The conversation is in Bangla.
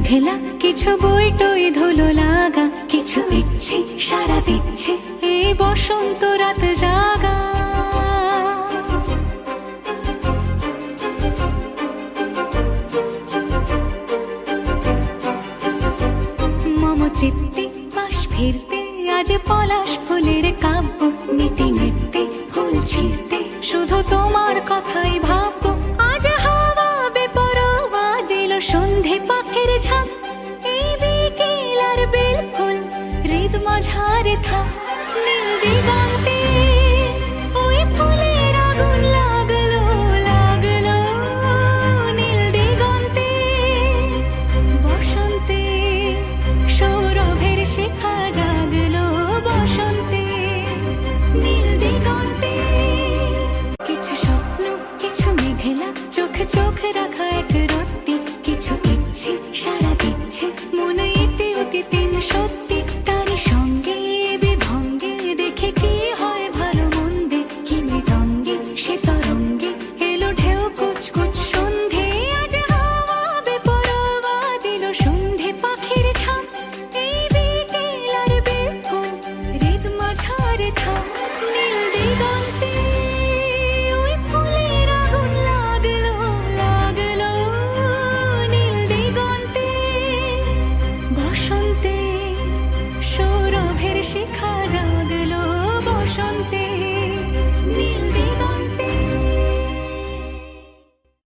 বেঁধেলা কিছু বই টই ধুলো লাগা, কিছু ইচ্ছে সারা দিচ্ছে এই বসন্ত রাত জাগা। মম চিত্তে পাশ ফিরতে আজ পলাশ ফুলের কাব্য, নীতি নৃত্যে ফুল ছিঁড়তে শুধু তোমার কথাই